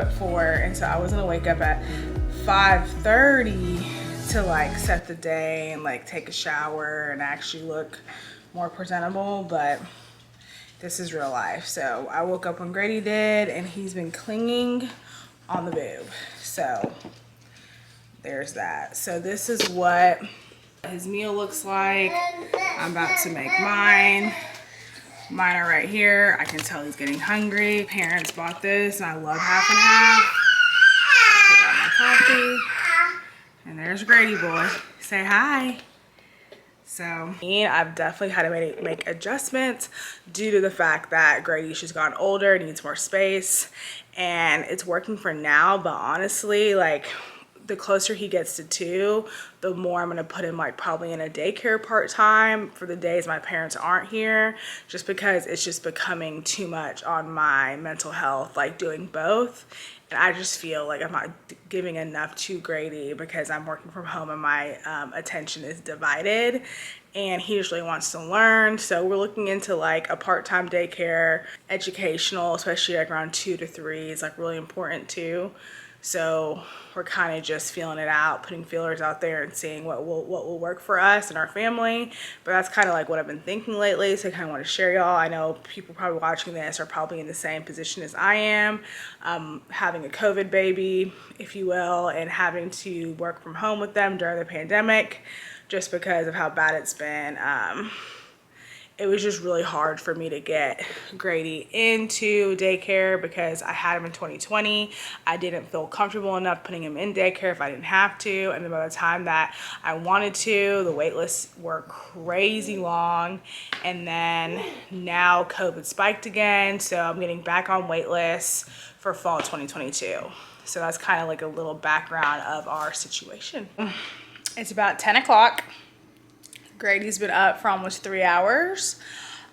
at 4, and so I was gonna wake up at 5:30 to like set the day and like take a shower and actually look more presentable, but this is real life. So I woke up when Grady did, and he's been clinging on the boob. So there's that. So this is what his meal looks like. I'm about to make mine. Mine are right here. I can tell he's getting hungry. Parents bought this, and I love half and half. Put out my coffee. And there's Grady boy. Say hi. So I've definitely had to make adjustments due to the fact that Grady's just gotten older, needs more space, and it's working for now. But honestly, like, the closer he gets to 2, the more I'm gonna put him like probably in a daycare part-time for the days my parents aren't here, just because it's just becoming too much on my mental health, like doing both. And I just feel like I'm not giving enough to Grady because I'm working from home and my attention is divided, and he usually wants to learn. So we're looking into like a part-time daycare, educational, especially like around 2 to 3 is like really important too. So we're kind of just feeling it out, putting feelers out there and seeing what will work for us and our family. But that's kind of like what I've been thinking lately. So I kind of want to share y'all. I know people probably watching this are probably in the same position as I am, having a COVID baby, if you will, and having to work from home with them during the pandemic just because of how bad it's been. It was just really hard for me to get Grady into daycare because I had him in 2020. I didn't feel comfortable enough putting him in daycare if I didn't have to. And then by the time that I wanted to, the wait lists were crazy long. And then now COVID spiked again. So I'm getting back on wait lists for fall 2022. So that's kind of like a little background of our situation. It's about 10 o'clock. Grady's been up for almost 3 hours.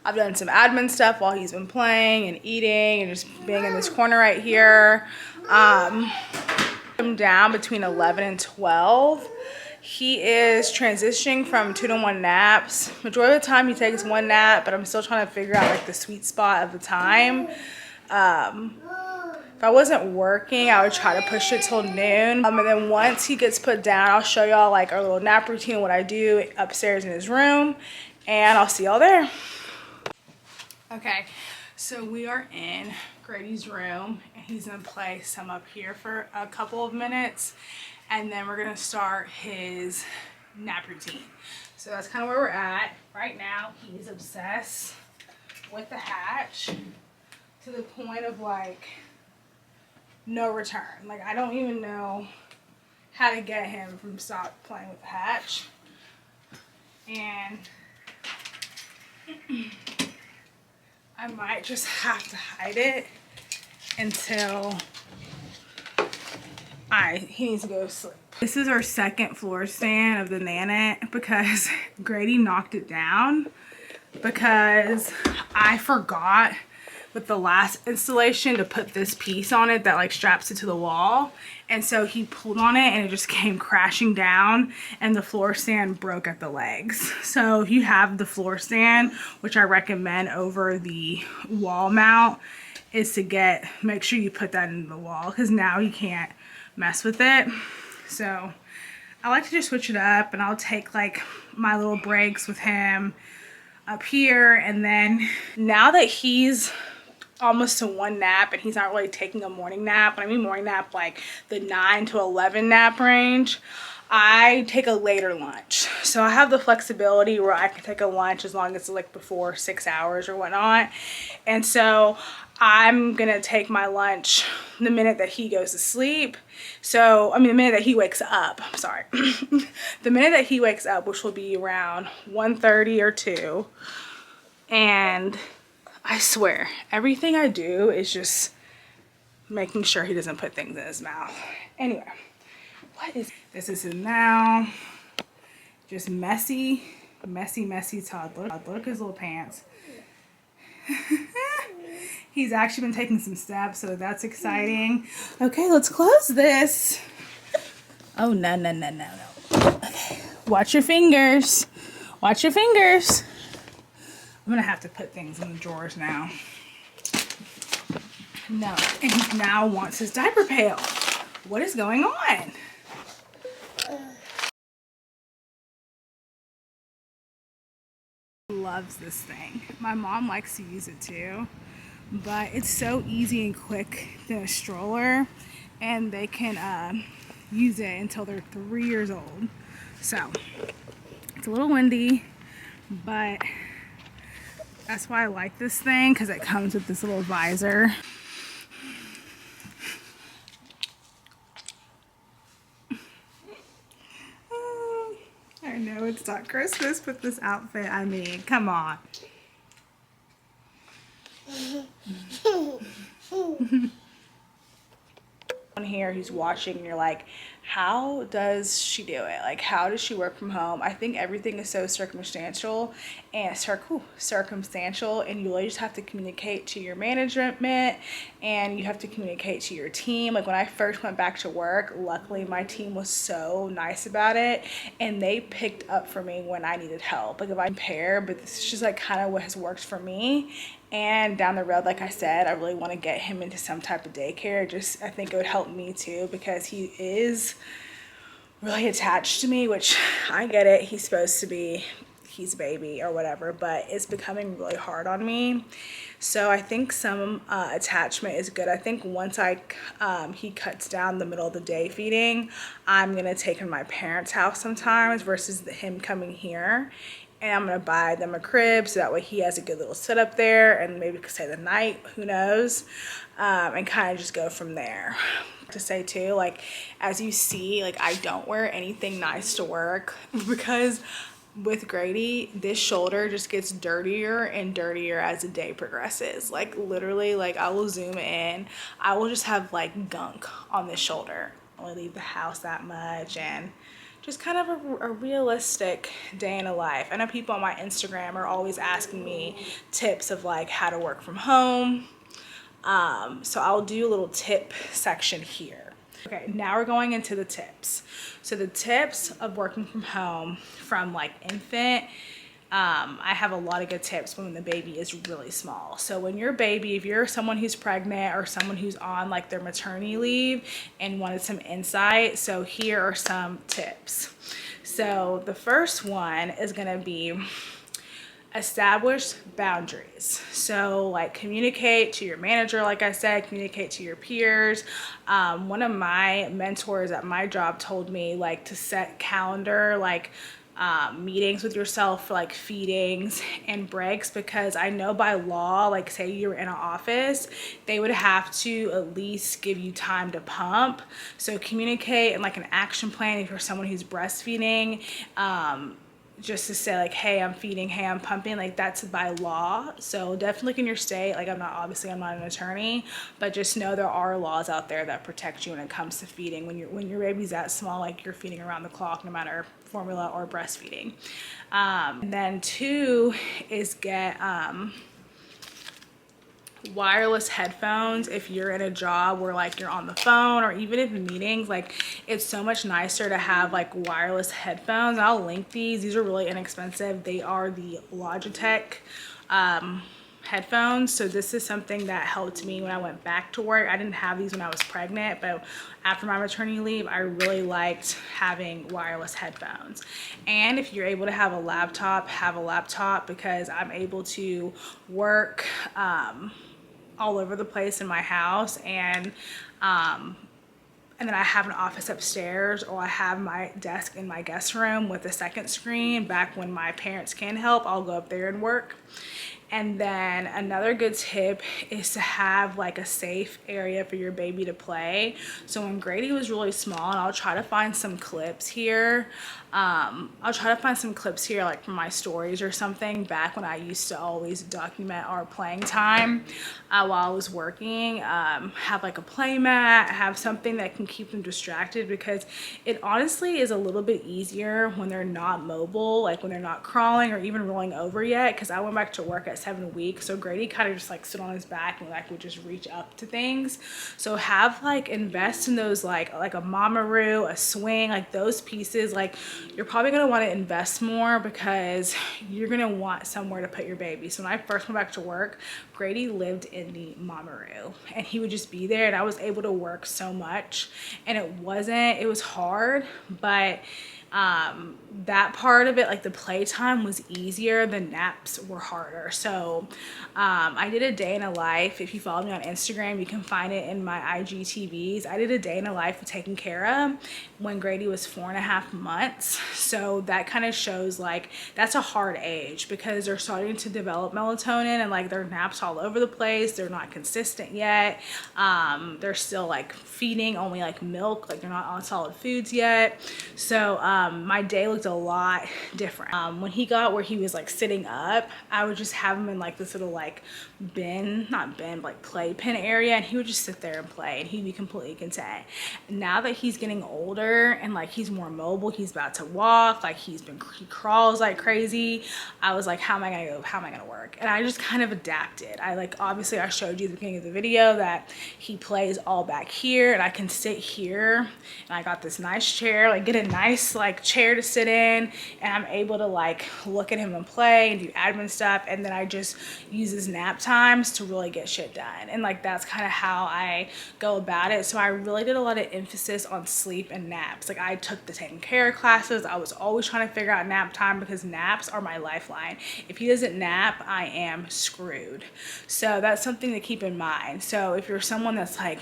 I've done some admin stuff while he's been playing and eating and just being in this corner right here. I'm down between 11 and 12. He is transitioning from 2 to 1 naps. Majority of the time he takes 1 nap, but I'm still trying to figure out like the sweet spot of the time. If I wasn't working, I would try to push it till noon. And then once he gets put down, I'll show y'all like our little nap routine, what I do upstairs in his room, and I'll see y'all there. Okay, so we are in Grady's room, and he's gonna play some up here for a couple of minutes, and then we're gonna start his nap routine. So that's kind of where we're at. Right now, he's obsessed with the hatch to the point of like, no return. Like, I don't even know how to get him from stop playing with the hatch. And I might just have to hide it until he needs to go to sleep. This is our second floor stand of the Nanette because Grady knocked it down because I forgot with the last installation to put this piece on it that like straps it to the wall, and so he pulled on it and it just came crashing down, and the floor stand broke at the legs. So if you have the floor stand, which I recommend over the wall mount, is to make sure you put that into the wall because now you can't mess with it. So I like to just switch it up, and I'll take like my little breaks with him up here. And then now that he's almost to 1 nap and he's not really taking a morning nap, when I mean morning nap, like the 9 to 11 nap range, I take a later lunch. So I have the flexibility where I can take a lunch as long as it's like before 6 hours or whatnot. And so I'm gonna take my lunch the minute that he goes to sleep. So, I mean, the minute that he wakes up, I'm sorry. The minute that he wakes up, which will be around 1:30 or 2. And I swear, everything I do is just making sure he doesn't put things in his mouth. Anyway, this is him now. Just messy toddler. Look at his little pants. He's actually been taking some steps, so that's exciting. Okay, let's close this. Oh, no. Okay, watch your fingers. Watch your fingers. I'm gonna have to put things in the drawers now. No, and he now wants his diaper pail. What is going on? Loves this thing. My mom likes to use it too, but it's so easy and quick than a stroller, and they can use it until they're 3 years old. So it's a little windy, but that's why I like this thing, because it comes with this little visor. I know it's not Christmas, but this outfit, I mean, come on. Here who's watching and you're like, how does she do it? Like, how does she work from home? I think everything is so circumstantial and and you really just have to communicate to your management, and you have to communicate to your team. Like when I first went back to work, luckily my team was so nice about it, and they picked up for me when I needed help. Like if I compare, but this is just like kind of what has worked for me. And down the road, like I said, I really want to get him into some type of daycare. Just, I think it would help me too, because he is really attached to me, which I get it. He's supposed to be, he's a baby or whatever, but it's becoming really hard on me. So I think some attachment is good. I think once he cuts down the middle of the day feeding, I'm going to take him to my parents' house sometimes versus him coming here. And I'm going to buy them a crib so that way he has a good little setup there, and maybe could stay the night, who knows, and kind of just go from there. To say too, like as you see, like I don't wear anything nice to work because with Grady, this shoulder just gets dirtier and dirtier as the day progresses. Like literally, like I will zoom in, I will just have like gunk on this shoulder. I only leave the house that much, and just kind of a realistic day in a life. I know people on my Instagram are always asking me tips of like how to work from home. So I'll do a little tip section here. Okay, now we're going into the tips. So the tips of working from home from like infant, I have a lot of good tips when the baby is really small. So when your baby, if you're someone who's pregnant or someone who's on like their maternity leave and wanted some insight, so here are some tips. So the first one is gonna be establish boundaries. So like communicate to your manager, like I said, communicate to your peers. One of my mentors at my job told me like to set calendar, like meetings with yourself for like feedings and breaks, because I know by law, like say you're in an office, they would have to at least give you time to pump. So communicate and like an action plan if you're someone who's breastfeeding, just to say like, hey, I'm feeding, hey, I'm pumping, like that's by law. So definitely look in your state. Like I'm not an attorney, but just know there are laws out there that protect you when it comes to feeding. When your baby's that small, like you're feeding around the clock, no matter formula or breastfeeding. And then 2 is get wireless headphones if you're in a job where like you're on the phone, or even in meetings. Like it's so much nicer to have like wireless headphones. I'll link these are really inexpensive. They are the Logitech headphones. So this is something that helped me when I went back to work. I didn't have these when I was pregnant, but after my maternity leave, I really liked having wireless headphones. And if you're able to have a laptop, because I'm able to work all over the place in my house, and then I have an office upstairs, or I have my desk in my guest room with a second screen. Back when my parents can help, I'll go up there and work. And then another good tip is to have like a safe area for your baby to play. So when Grady was really small, and I'll try to find some clips here. Like from my stories or something back when I used to always document our playing time while I was working. Have like a play mat, have something that can keep them distracted, because it honestly is a little bit easier when they're not mobile, like when they're not crawling or even rolling over yet. Because I went back to work at at 7 weeks. So Grady kind of just like sit on his back and like would just reach up to things. So have like invest in those like a Mamaroo, a swing, like those pieces. Like you're probably gonna want to invest more because you're gonna want somewhere to put your baby. So when I first went back to work, Grady lived in the Mamaroo and he would just be there, and I was able to work so much. And it was hard, but that part of it, like the playtime, was easier. The naps were harder. So I did a day in a life. If you follow me on Instagram, you can find it in my IGTVs. I did a day in a life of taking care of when Grady was 4.5 months. So that kind of shows like that's a hard age because they're starting to develop melatonin, and like their naps all over the place. They're not consistent yet. They're still like feeding only like milk, like they're not on solid foods yet. So my day looked a lot different. When he got where he was like sitting up, I would just have him in like this little like like playpen area, and he would just sit there and play, and he'd be completely content. Now that he's getting older and like he's more mobile, he's about to walk, like he crawls like crazy, I was like, how am I gonna work? And I just kind of adapted. Obviously I showed you at the beginning of the video that he plays all back here, and I can sit here, and I got this nice chair, like get a nice like chair to sit in, and I'm able to like look at him and play and do admin stuff. And then I just use his nap times to really get shit done. And like that's kind of how I go about it. So I really did a lot of emphasis on sleep and naps. Like I took the taking care classes. I was always trying to figure out nap time because naps are my lifeline. If he doesn't nap, I am screwed. So that's something to keep in mind. So if you're someone that's like,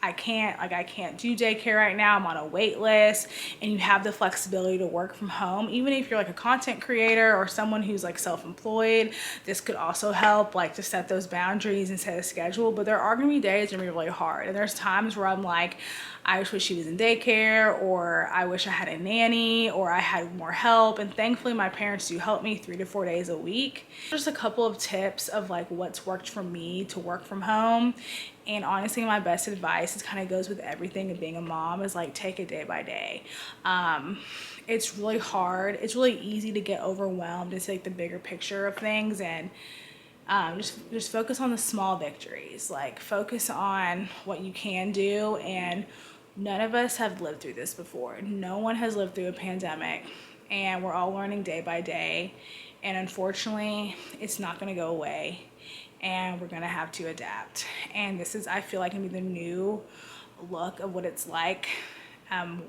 I can't do daycare right now, I'm on a wait list, and you have the flexibility to work from home, even if you're like a content creator or someone who's like self-employed, this could also help like to set those boundaries and set a schedule. But there are gonna be days that are gonna be really hard, and there's times where I'm like, I wish she was in daycare, or I wish I had a nanny, or I had more help. And thankfully my parents do help me 3 to 4 days a week. Just a couple of tips of like what's worked for me to work from home. And honestly, my best advice is kind of goes with everything of being a mom, is like take it day by day. It's really hard. It's really easy to get overwhelmed and take the bigger picture of things, and just focus on the small victories. Like focus on what you can do. And none of us have lived through this before. No one has lived through a pandemic, and we're all learning day by day. And unfortunately, it's not going to go away, and we're going to have to adapt. And this is, I feel like, going to be the new look of what it's like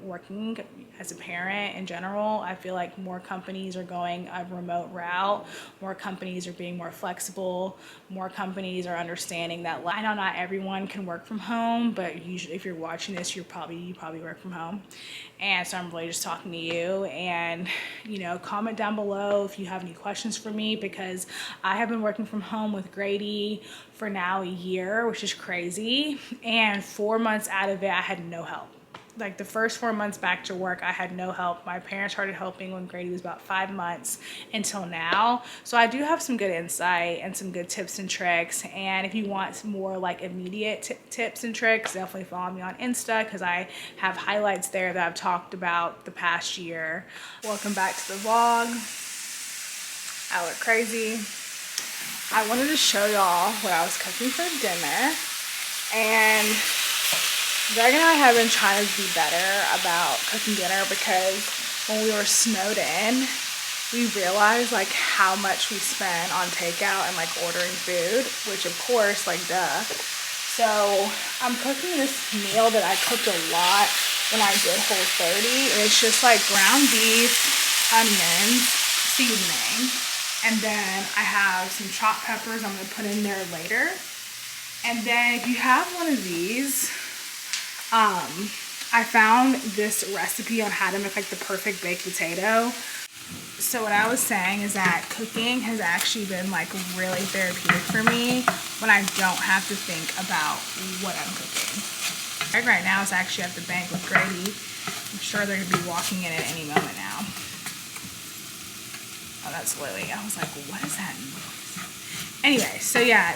working as a parent in general. I feel like more companies are going a remote route. More companies are being more flexible. More companies are understanding that, I know not everyone can work from home, but usually if you're watching this, you probably work from home. And so I'm really just talking to you, and comment down below if you have any questions for me, because I have been working from home with Grady for now a year, which is crazy. And 4 months out of it, I had no help. Like the first 4 months back to work, I had no help. My parents started helping when Grady was about 5 months until now. So I do have some good insight and some good tips and tricks. And if you want some more like immediate tips and tricks, definitely follow me on Insta, because I have highlights there that I've talked about the past year. Welcome back to the vlog. I look crazy. I wanted to show y'all what I was cooking for dinner. And Greg and I have been trying to be better about cooking dinner, because when we were snowed in, we realized like how much we spend on takeout and like ordering food, which of course, like duh. So I'm cooking this meal that I cooked a lot when I did Whole30, and it's just like ground beef, onions, seasoning, and then I have some chopped peppers I'm gonna put in there later. And then if you have one of these, I found this recipe on how to make like the perfect baked potato. So what I was saying is that cooking has actually been like really therapeutic for me when I don't have to think about what I'm cooking. Greg right now is actually at the bank with Grady. I'm sure they're gonna be walking in at any moment now. Oh, that's Lily. I was like, what is that noise? Anyway, so yeah,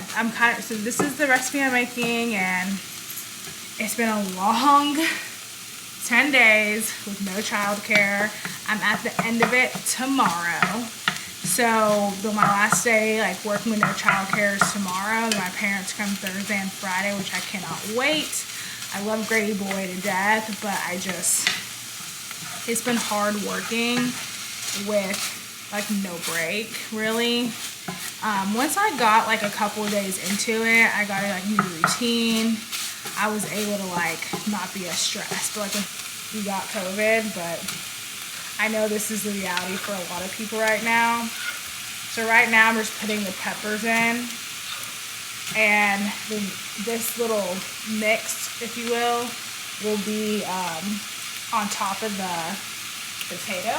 so this is the recipe I'm making, and it's been a long 10 days with no childcare. I'm at the end of it tomorrow. So my last day, like working with no childcare, is tomorrow. Then my parents come Thursday and Friday, which I cannot wait. I love Grady Boy to death, but it's been hard working with like no break, really. Once I got like a couple of days into it, I got a like new routine. I was able to like not be as stressed, but like when we got COVID, but I know this is the reality for a lot of people right now. So right now I'm just putting the peppers in, and this little mix, if you will be on top of the potato.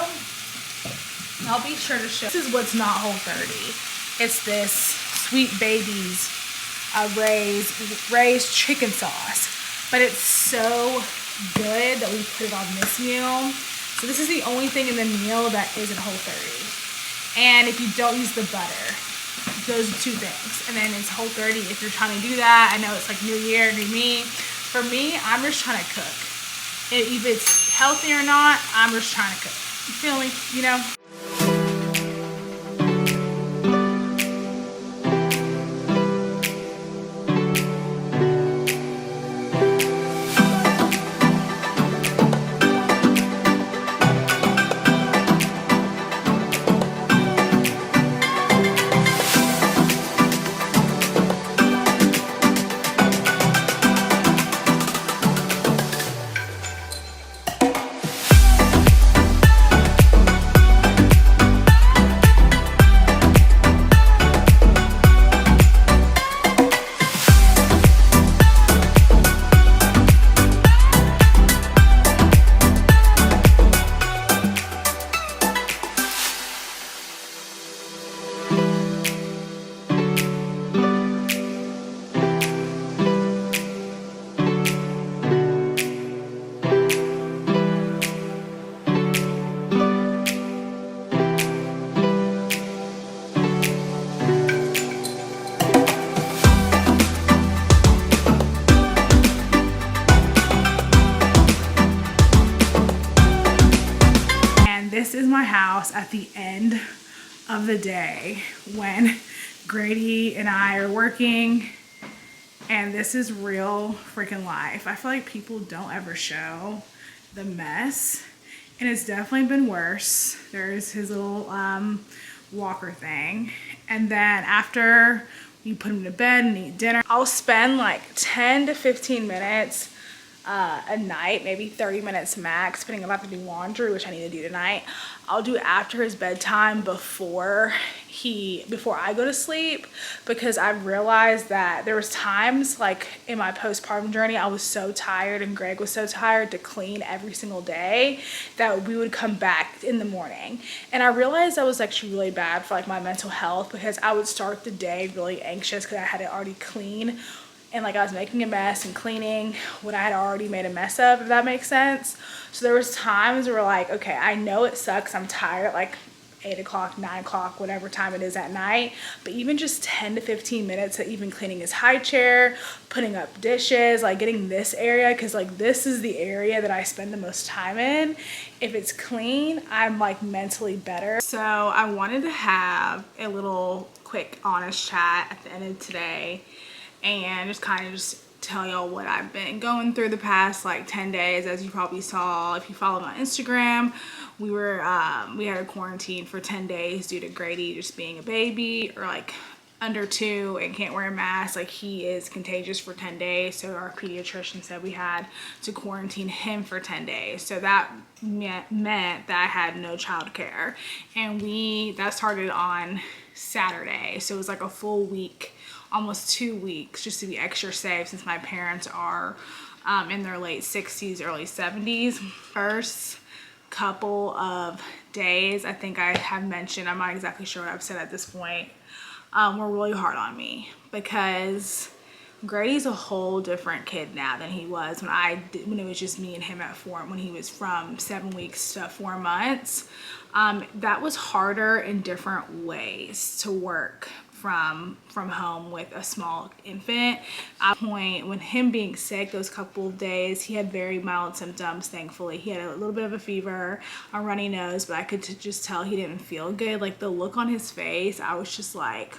And I'll be sure to show. This is what's not Whole30. It's this Sweet Baby's Ray's chicken sauce, but it's so good that we put it on this meal. So this is the only thing in the meal that isn't Whole30. And if you don't use the butter, those are two things. And then it's Whole30 if you're trying to do that. I know it's like New Year, new me. For me, I'm just trying to cook. If it's healthy or not, I'm just trying to cook. You feel me? You know? This is my house at the end of the day when Grady and I are working, and this is real freaking life. I feel like people don't ever show the mess, and it's definitely been worse. There's his little walker thing, and then after we put him to bed and eat dinner, I'll spend like 10 to 15 minutes a night, maybe 30 minutes max, depending on if I have to do laundry, which I need to do tonight. I'll do after his bedtime before I go to sleep, because I've realized that there was times like in my postpartum journey, I was so tired and Greg was so tired to clean every single day that we would come back in the morning. And I realized that was actually really bad for like my mental health, because I would start the day really anxious because I had to already clean, and like I was making a mess and cleaning what I had already made a mess of, if that makes sense. So there was times where like, okay, I know it sucks, I'm tired at like 8 o'clock, 9 o'clock, whatever time it is at night, but even just 10 to 15 minutes of even cleaning his high chair, putting up dishes, like getting this area, because like this is the area that I spend the most time in. If it's clean, I'm like mentally better. So I wanted to have a little quick honest chat at the end of today and just kind of just tell y'all what I've been going through the past like 10 days. As you probably saw if you followed me on Instagram, we had a quarantine for 10 days due to Grady just being a baby, or like under 2 and can't wear a mask. Like he is contagious for 10 days. So our pediatrician said we had to quarantine him for 10 days. So that meant that I had no childcare, and that started on Saturday. So it was like a full week, almost 2 weeks, just to be extra safe, since my parents are in their late 60s, early 70s. First couple of days, I think I have mentioned, I'm not exactly sure what I've said at this point, were really hard on me, because Grady's a whole different kid now than he was when it was just me and him when he was from 7 weeks to 4 months. That was harder in different ways to work from home with a small infant. At the point when him being sick those couple of days, he had very mild symptoms. Thankfully, he had a little bit of a fever, a runny nose, but I could just tell he didn't feel good. Like the look on his face, I was just like,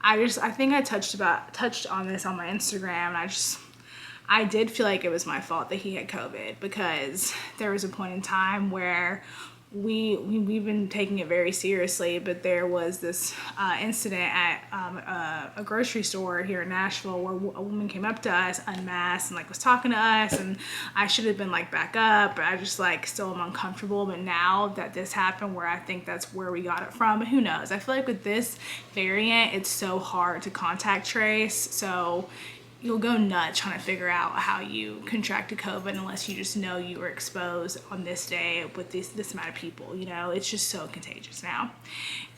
I think I touched on this on my Instagram, and I did feel like it was my fault that he had COVID, because there was a point in time where we've been taking it very seriously, but there was this incident at a grocery store here in Nashville where a woman came up to us unmasked and like was talking to us, and I should have been like back up, but I just like still am uncomfortable. But now that this happened, where I think that's where we got it from, but who knows? I feel like with this variant, it's so hard to contact trace, so you'll go nuts trying to figure out how you contracted COVID unless you just know you were exposed on this day with this amount of people. You know, it's just so contagious now.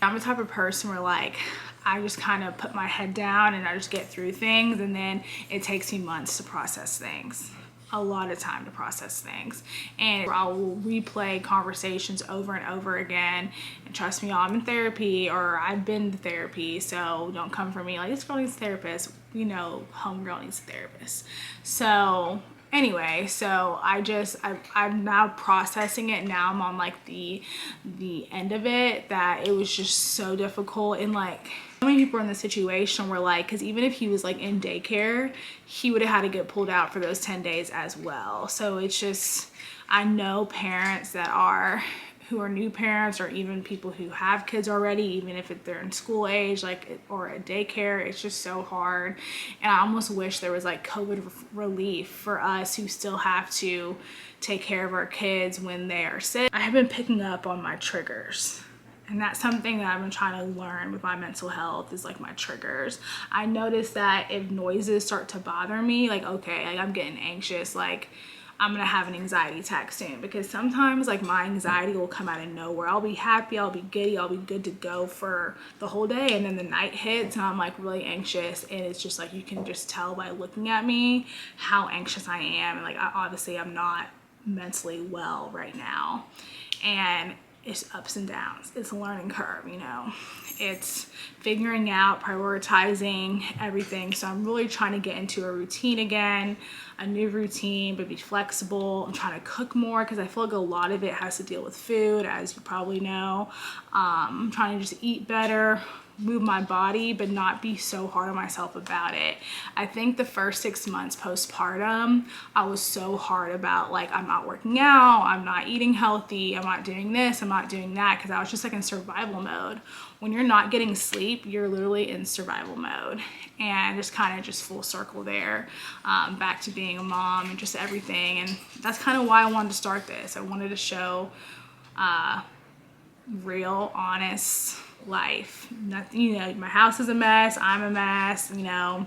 I'm the type of person where like I just kind of put my head down and I just get through things, and then it takes me months to process things. A lot of time to process things, and I will replay conversations over and over again. And trust me, I'm in therapy, or I've been to therapy, so don't come for me like this girl needs a therapist. You know, homegirl needs a therapist. So anyway, so I'm now processing it. Now I'm on like the end of it, that it was just so difficult. And like so many people are in the situation where like, because even if he was like in daycare, he would have had to get pulled out for those 10 days as well. So it's just, I know parents who are new parents, or even people who have kids already, even if they're in school age, like, or at daycare, it's just so hard. And I almost wish there was like COVID relief for us who still have to take care of our kids when they are sick. I have been picking up on my triggers. And that's something that I've been trying to learn with my mental health, is like my triggers. I notice that if noises start to bother me, like, okay, like I'm getting anxious, like I'm gonna have an anxiety attack soon, because sometimes like my anxiety will come out of nowhere. I'll be happy, I'll be giddy, I'll be good to go for the whole day, and then the night hits and I'm like really anxious, and it's just like you can just tell by looking at me how anxious I am. And like obviously I'm not mentally well right now, and it's ups and downs. It's a learning curve, you know. It's figuring out, prioritizing everything. So I'm really trying to get into a routine again, a new routine, but be flexible. I'm trying to cook more, because I feel like a lot of it has to deal with food, as you probably know. I'm trying to just eat better, move my body, but not be so hard on myself about it. I think the first 6 months postpartum, I was so hard about like, I'm not working out, I'm not eating healthy, I'm not doing this, I'm not doing that, because I was just like in survival mode. When you're not getting sleep, you're literally in survival mode. And just kind of just full circle there, back to being a mom and just everything. And that's kind of why I wanted to start this. I wanted to show real, honest life. Nothing, you know, my house is a mess, I'm a mess, you know.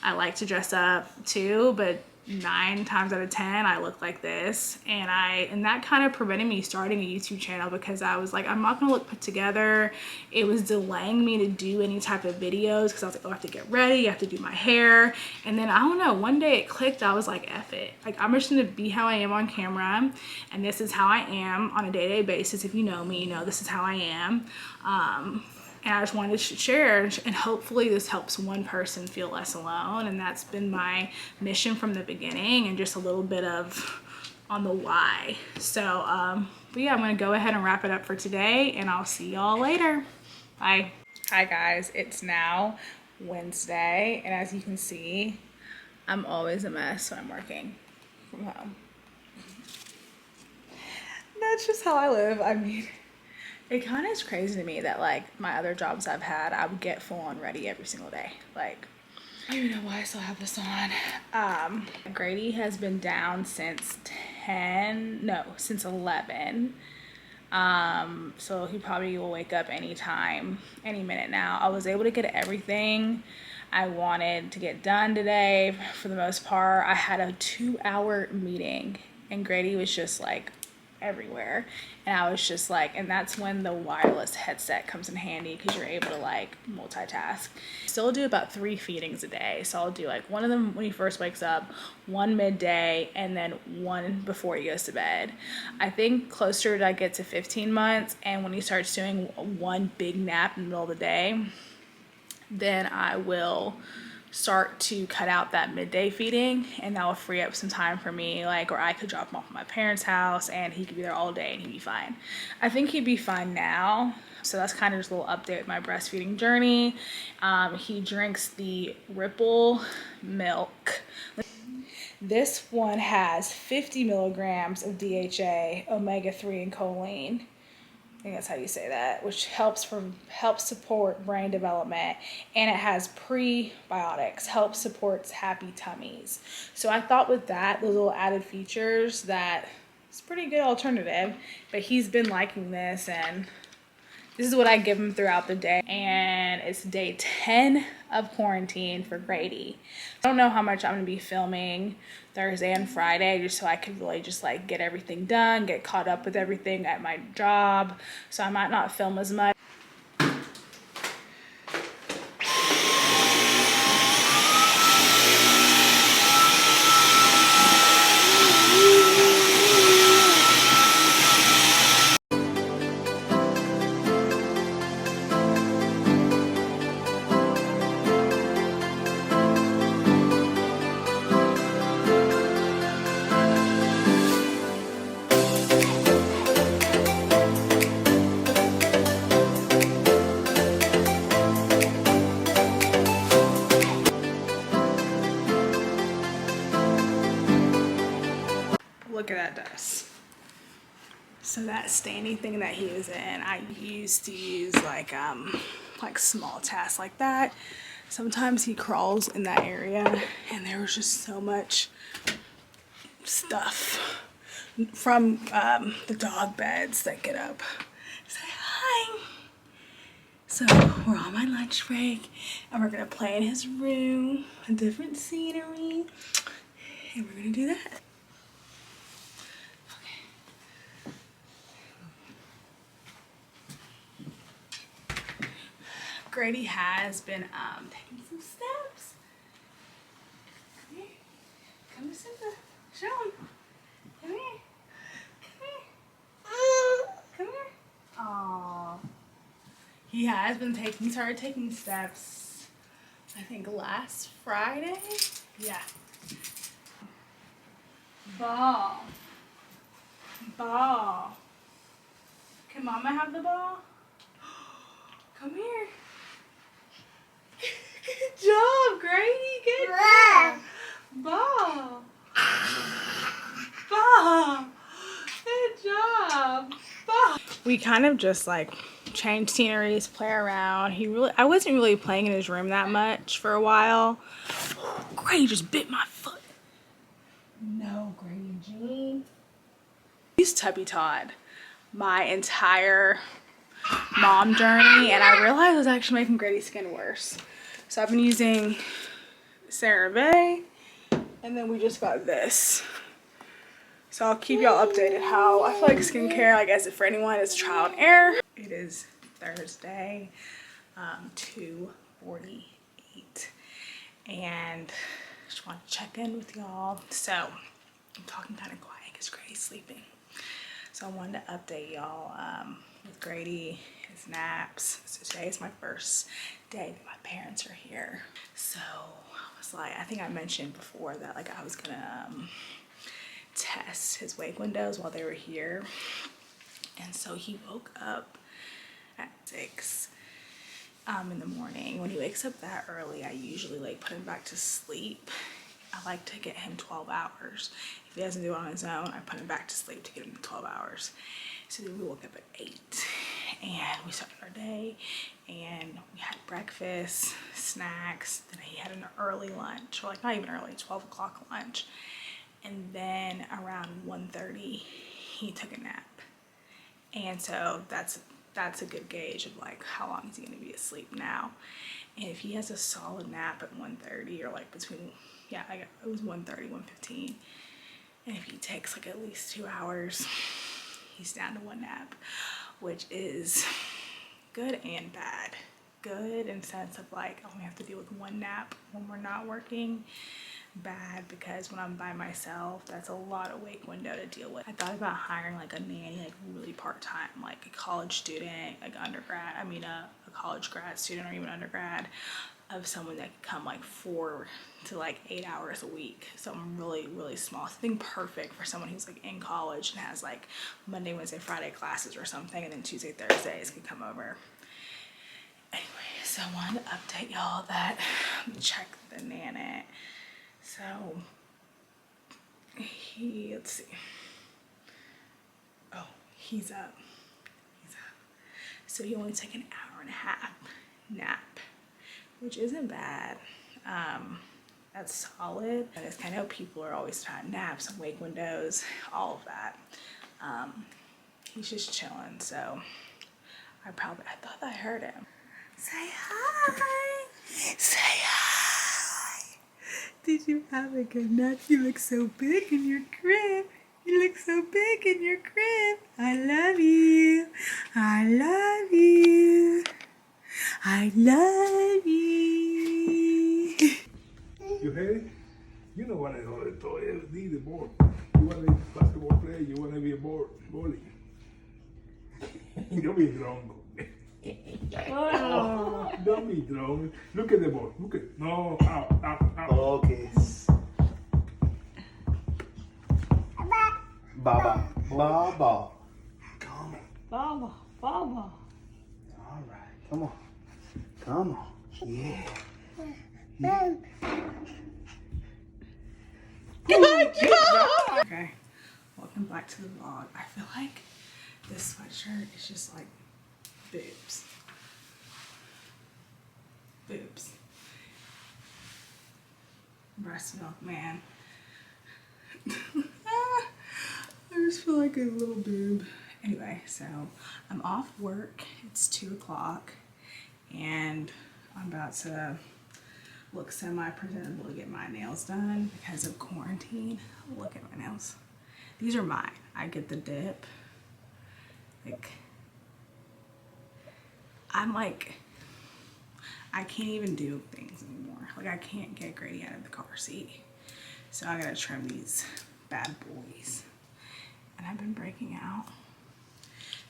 I like to dress up too, but 9 times out of 10 I look like this, and that kind of prevented me starting a YouTube channel, because I was like, I'm not gonna look put together. It was delaying me to do any type of videos, because I was like, oh, I have to get ready, I have to do my hair. And then I don't know, one day it clicked. I was like, F it, like I'm just gonna be how I am on camera, and this is how I am on a day-to-day basis. If you know me, you know this is how I am. And I just wanted to share, and hopefully this helps one person feel less alone. And that's been my mission from the beginning, and just a little bit of on the why. So, but yeah, I'm gonna go ahead and wrap it up for today, and I'll see y'all later. Bye. Hi guys, it's now Wednesday, and as you can see, I'm always a mess when I'm working from home. That's just how I live. I mean, it kind of is crazy to me that like my other jobs I've had, I would get full on ready every single day. Like, I don't even know why I still have this on. Grady has been down since 11. So he probably will wake up anytime, any minute now. I was able to get everything I wanted to get done today for the most part. I had a 2-hour meeting, and Grady was just like everywhere, and I was just like, and that's when the wireless headset comes in handy, because you're able to like multitask. Still do about 3 feedings a day, so I'll do like one of them when he first wakes up, one midday, and then one before he goes to bed. I think closer to I get to 15 months, and when he starts doing one big nap in the middle of the day, then I will start to cut out that midday feeding, and that will free up some time for me, like, or I could drop him off at my parents' house and he could be there all day and he'd be fine. I think he'd be fine now. So that's kind of just a little update with my breastfeeding journey. He drinks the Ripple milk. This one has 50 milligrams of DHA, omega-3, and choline. I think that's how you say that, which helps support brain development, and it has prebiotics, supports happy tummies. So I thought with that, those little added features, that it's a pretty good alternative. But he's been liking this, and this is what I give him throughout the day. And it's day 10 of quarantine for Grady. I don't know how much I'm gonna be filming Thursday and Friday, just so I could really just like get everything done, get caught up with everything at my job. So I might not film as much. Look at that dust. So that standing thing that he was in, I used to use like small tasks like that. Sometimes he crawls in that area, and there was just so much stuff from the dog beds that get up. Say hi. So we're on my lunch break, and we're gonna play in his room, a different scenery, and we're gonna do that. Grady has been taking some steps. Come here. Come to Simba. Show him. Come here. Come here. Come here. Aww. He started taking steps, I think last Friday. Yeah. Ball. Ball. Can Mama have the ball? Come here. Good job, Grady. Good job. Ball. Ball. Good job. Ball. We kind of just like change sceneries, play around. I wasn't really playing in his room that much for a while. Grady just bit my foot. No, Grady Jean. He's Tubby Todd my entire mom journey, and I realized I was actually making Grady's skin worse. So I've been using CeraVe, and then we just got this. So I'll keep y'all updated how I feel like skincare, I guess, for anyone, is trial and error. It is Thursday, 2:48, and just want to check in with y'all. So I'm talking kind of quiet because Grady's sleeping. So I wanted to update y'all with Grady, his naps. So today is my first day that my parents are here. So I was like, I think I mentioned before that like I was gonna test his wake windows while they were here. And so he woke up at 6 in the morning. When he wakes up that early, I usually like put him back to sleep. I like to get him 12 hours. If he doesn't do it on his own, I put him back to sleep to get him 12 hours. So then we woke up at 8 and we started our day, and we had breakfast, snacks, then he had an early lunch, or like not even early, 12 o'clock lunch. And then around 1:30, he took a nap. And so that's a good gauge of like how long is he gonna be asleep now. And if he has a solid nap at 1:30, or like between, yeah, it was 1:30, 1:15. And if he takes like at least 2 hours, he's down to one nap, which is good and bad. Good in the sense of like I only have to deal with one nap when we're not working. bad because when I'm by myself, that's a lot of wake window to deal with. I thought about hiring like a nanny, like really part-time, like a college student, like undergrad, a college grad student or even undergrad, of someone that could come like 4 to like 8 hours a week. Something really, really small. Something perfect for someone who's like in college and has like Monday, Wednesday, Friday classes or something, and then Tuesday, Thursdays can come over. Anyway, so I wanted to update y'all that check the Nanit. So let's see. Oh, he's up. So he only took an hour and a half nap, which isn't bad. That's solid. And I know people are always talking about naps and wake windows, all of that. He's just chilling, so I thought I heard him. Say hi. Say hi. Did you have a good nap? You look so big in your crib. You look so big in your crib. I love you. I love you. I love you. You ready? You know what I know. Need the ball. You want to be a basketball player? You want to be a bowling? Don't be drunk. Oh, don't be drunk. Look at the ball. Look at it. No, out. Okay. Baba. Come on. Baba. All right. Come on. Yeah. Okay, welcome back to the vlog. I feel like this sweatshirt is just like boobs. Breast milk, man. I just feel like a little boob. Anyway, so I'm off work. It's 2 o'clock and I'm about to look semi-presentable to get my nails done because of quarantine. Look at my nails. These are mine. I get the dip. Like, I can't even do things anymore. Like, I can't get Grady out of the car seat. So I gotta trim these bad boys. And I've been breaking out.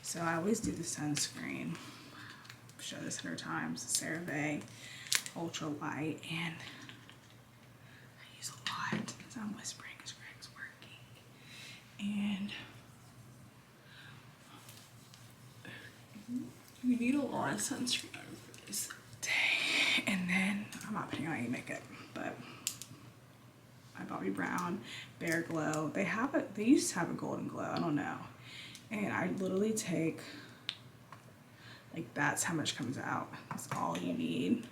So I always do the sunscreen. I've shown this 100 times. The CeraVe Ultra Light, and I use a lot because I'm whispering because Greg's working. And we need a lot of sunscreen for this day. And then I'm not putting on any makeup, but my Bobbi Brown Bare Glow. They used to have a golden glow. I don't know. And I literally take, like, that's how much comes out. That's all you need.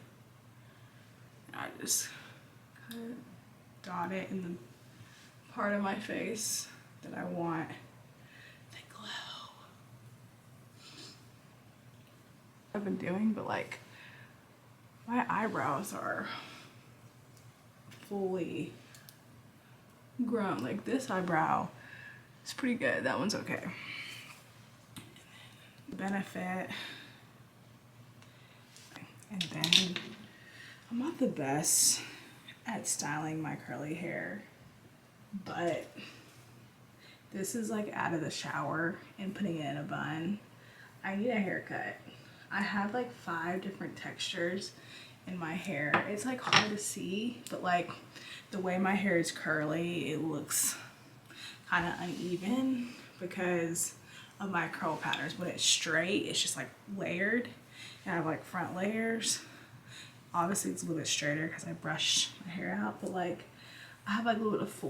I just kind of dot it in the part of my face that I want the glow. I've been doing, but like my eyebrows are fully grown. Like this eyebrow is pretty good. That one's okay. Benefit. And then I'm not the best at styling my curly hair, but this is like out of the shower and putting it in a bun. I need a haircut. I have like 5 different textures in my hair. It's like hard to see, but like the way my hair is curly, it looks kind of uneven because of my curl patterns. When it's straight, it's just like layered. And I have like front layers. Obviously it's a little bit straighter because I brushed my hair out, but like I have like a little bit of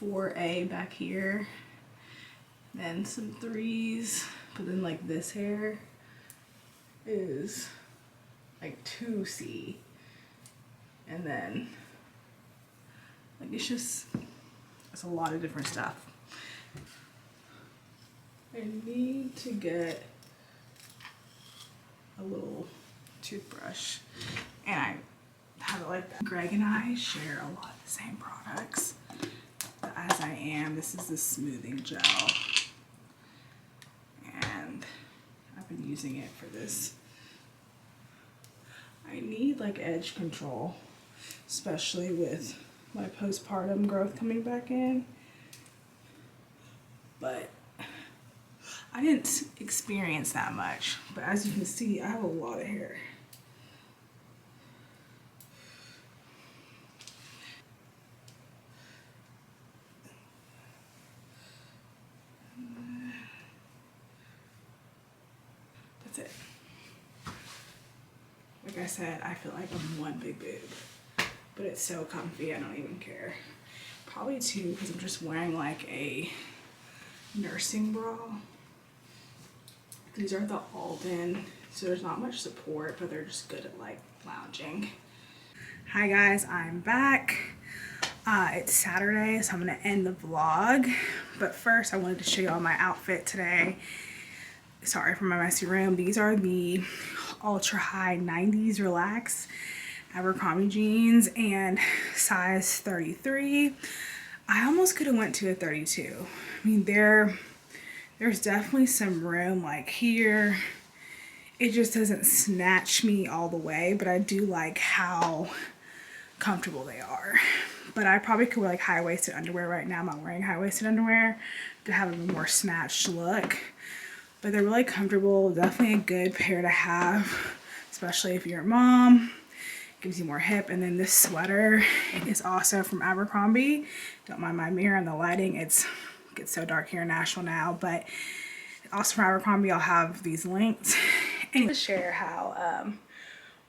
4A back here, then some 3s, but then like this hair is like 2C, and then like it's a lot of different stuff. I need to get a little toothbrush, and I have it like that. Greg and I share a lot of the same products. But as I am, this is the smoothing gel, and I've been using it for this. I need like edge control, especially with my postpartum growth coming back in. But I didn't experience that much. But as you can see, I have a lot of hair. That's it. Like I said, I feel like I'm one big boob, but it's so comfy, I don't even care. Probably two, because I'm just wearing like a nursing bra. These are the Alden, so there's not much support, but they're just good at like lounging. Hi guys, I'm back. It's Saturday, so I'm gonna end the vlog. But first, I wanted to show you all my outfit today. Sorry for my messy room. These are the ultra high 90s relax Abercrombie jeans and size 33. I almost could have went to a 32. I mean, there's definitely some room like here. It just doesn't snatch me all the way, but I do like how comfortable they are. But I probably could wear like high-waisted underwear right now. I'm not wearing high-waisted underwear to have a more snatched look. But they're really comfortable, definitely a good pair to have, especially if you're a mom. Gives you more hip. And then this sweater is also from Abercrombie. Don't mind my mirror and the lighting. It gets so dark here in Nashville now, but also from Abercrombie. I'll have these linked. And to share how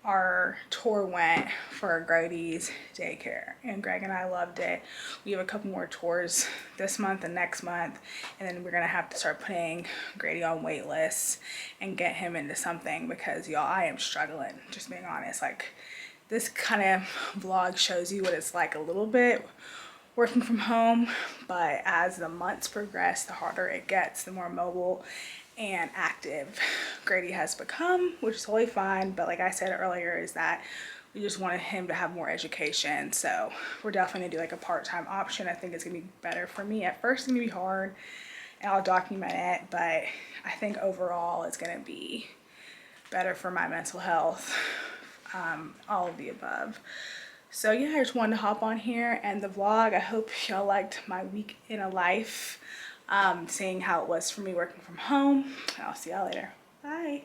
our tour went for Grady's daycare, and Greg and I loved it. We have a couple more tours this month and next month, and then we're gonna have to start putting Grady on wait lists and get him into something, because y'all, I am struggling, just being honest. Like, this kind of vlog shows you what it's like a little bit working from home, but as the months progress, the harder it gets, the more mobile and active Grady has become, which is totally fine. But like I said earlier, is that we just wanted him to have more education. So we're definitely gonna do like a part-time option. I think it's gonna be better for me. At first it's gonna be hard, and I'll document it, but I think overall it's gonna be better for my mental health, all of the above. So yeah, I just wanted to hop on here and the vlog. I hope y'all liked my week in a life, seeing how it was for me working from home. I'll see y'all later. Bye.